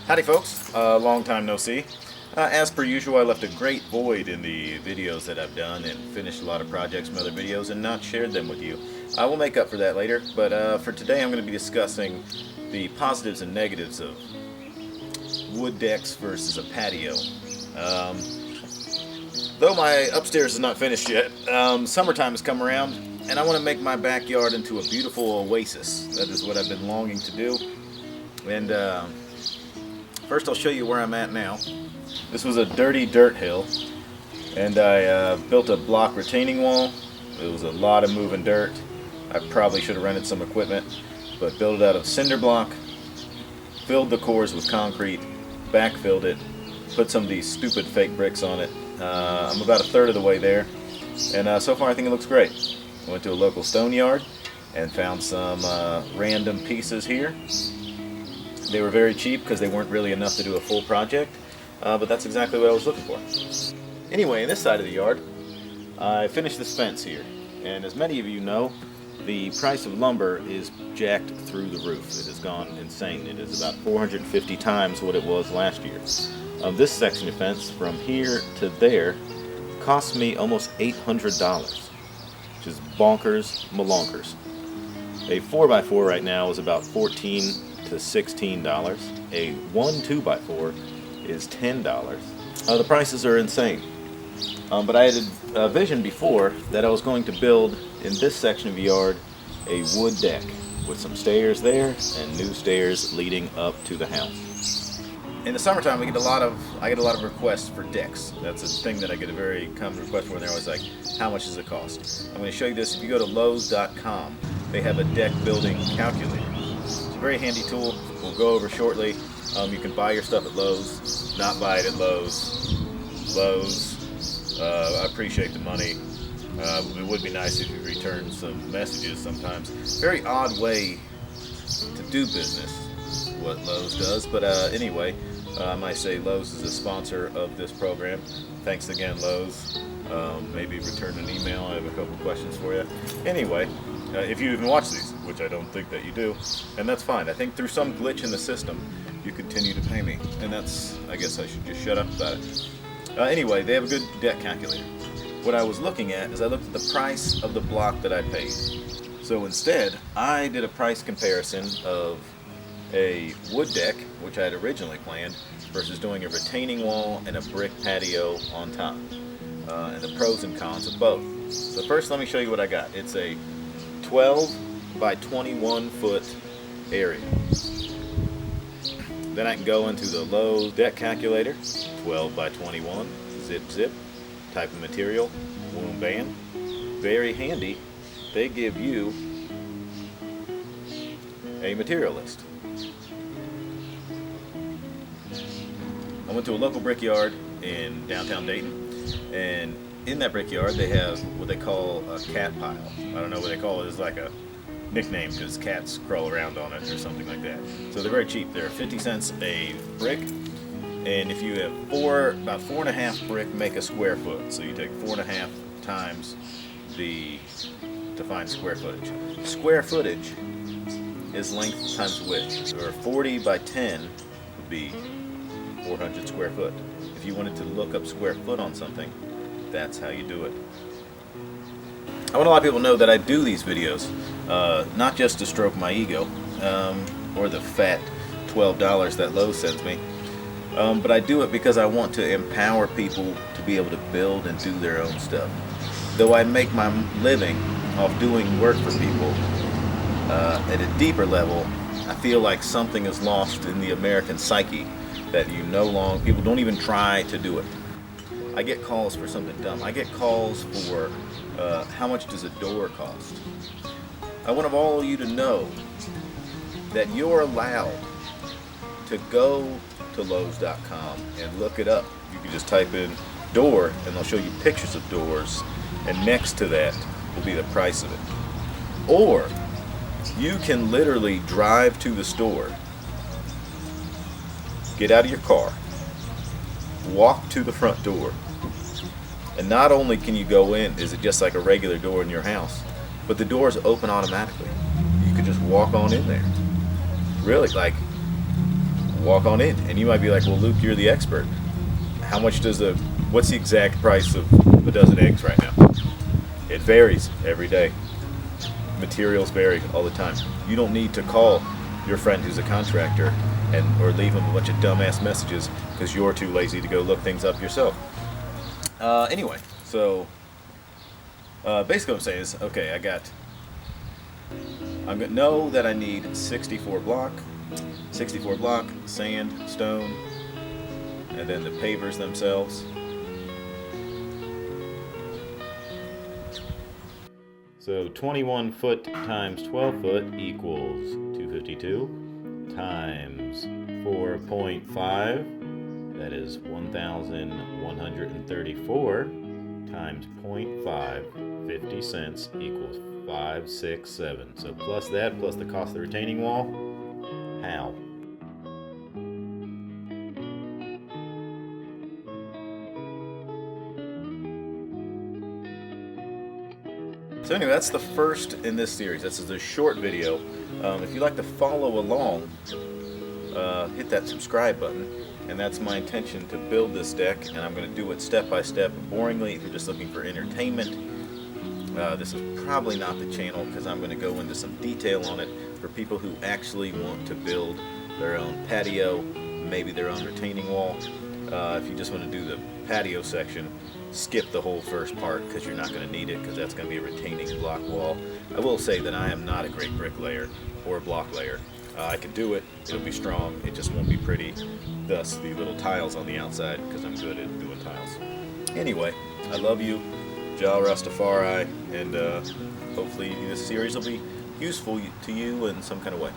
Howdy folks, long time no see. As per usual, I left a great void in the videos that I've done and finished a lot of projects from other videos and not shared them with you. I will make up for that later, but for today I'm going to be discussing the positives and negatives of wood decks versus a patio. Though my upstairs is not finished yet, summertime has come around and I want to make my backyard into a beautiful oasis. That is what I've been longing to do. And first I'll show you where I'm at now. This was a dirty dirt hill, and I built a block retaining wall. It was a lot of moving dirt. I probably should have rented some equipment, but built it out of cinder block, filled the cores with concrete, backfilled it, put some of these stupid fake bricks on it. I'm about a third of the way there, and so far I think it looks great. I went to a local stone yard and found some random pieces here. They were very cheap because they weren't really enough to do a full project, but that's exactly what I was looking for. Anyway, in this side of the yard, I finished this fence here, and as many of you know, the price of lumber is jacked through the roof. It has gone insane. It is about 450 times what it was last year. This section of fence from here to there cost me almost $800, which is bonkers malonkers. A 4x4 right now is about $14 to $16. A 1 2x4 is $10. The prices are insane. But I had a vision before that I was going to build in this section of the yard a wood deck with some stairs there and new stairs leading up to the house. In the summertime, I get a lot of requests for decks. That's a thing that I get a very common request for, and they're always like, how much does it cost? I'm going to show you this. If you go to Lowe's.com, they have a deck building calculator. It's a very handy tool. We'll go over shortly. You can buy your stuff at Lowe's, not buy it at Lowe's. I appreciate the money. It would be nice if you return some messages sometimes. Very odd way to do business, what Lowe's does. But anyway, I might say Lowe's is a sponsor of this program. Thanks again, Lowe's. Maybe return an email. I have a couple questions for you. Anyway, if you even watch these, which I don't think that you do, and that's fine. I think through some glitch in the system, you continue to pay me, and that's, I guess I should just shut up about it. Anyway, they have a good debt calculator. What I was looking at is I looked at the price of the block that I paid. So instead, I did a price comparison of a wood deck, which I had originally planned, versus doing a retaining wall and a brick patio on top, and the pros and cons of both. So first, let me show you what I got. It's a 12 by 21 foot area. Then I can go into the Lowe's deck calculator, 12 by 21, zip, type of material, boom, bam. Very handy. They give you a material list. I went to a local brickyard in downtown Dayton, and in that brickyard they have what they call a cat pile. I don't know what they call it. It's like a nickname because cats crawl around on it or something like that. So they're very cheap. They're 50 cents a brick, and if you have about 4.5 brick make a square foot. So you take 4.5 times to find square footage. Square footage is length times width, or 40 by 10 would be 400 square foot. If you wanted to look up square foot on something, that's how you do it. I want a lot of people to know that I do these videos, not just to stroke my ego, or the fat $12 that Lowe's sends me, but I do it because I want to empower people to be able to build and do their own stuff. Though I make my living off doing work for people, at a deeper level, I feel like something is lost in the American psyche that people don't even try to do it. I get calls for something dumb. I get calls for how much does a door cost? I want all of you to know that you're allowed to go to Lowe's.com and look it up. You can just type in door and they'll show you pictures of doors, and next to that will be the price of it. Or you can literally drive to the store, get out of your car, walk to the front door, and not only can you go in, is it just like a regular door in your house, but the doors open automatically. You could just walk on in there. Really, like, walk on in. And you might be like, well, Luke, you're the expert. How much does what's the exact price of a dozen eggs right now? It varies every day. Materials vary all the time. You don't need to call your friend who's a contractor or leave him a bunch of dumbass messages because you're too lazy to go look things up yourself. Anyway, so basically what I'm saying is, okay, I'm gonna know that I need 64 block, sand, stone, and then the pavers themselves. So 21 foot times 12 foot equals 252 times 4.5, that is 1,134 times 0.5, 50 cents equals 567. So plus that, plus the cost of the retaining wall, how? So anyway, that's the first in this series. This is a short video. If you'd like to follow along, hit that subscribe button. And that's my intention, to build this deck, and I'm going to do it step by step. Boringly, if you're just looking for entertainment, this is probably not the channel, because I'm going to go into some detail on it for people who actually want to build their own patio, maybe their own retaining wall. If you just want to do the patio section, skip the whole first part, because you're not going to need it, because that's going to be a retaining block wall. I will say that I am not a great bricklayer or block layer. I can do it, it'll be strong, it just won't be pretty. Thus the little tiles on the outside, because I'm good at doing tiles. Anyway, I love you, Jah Rastafari, and hopefully this series will be useful to you in some kind of way.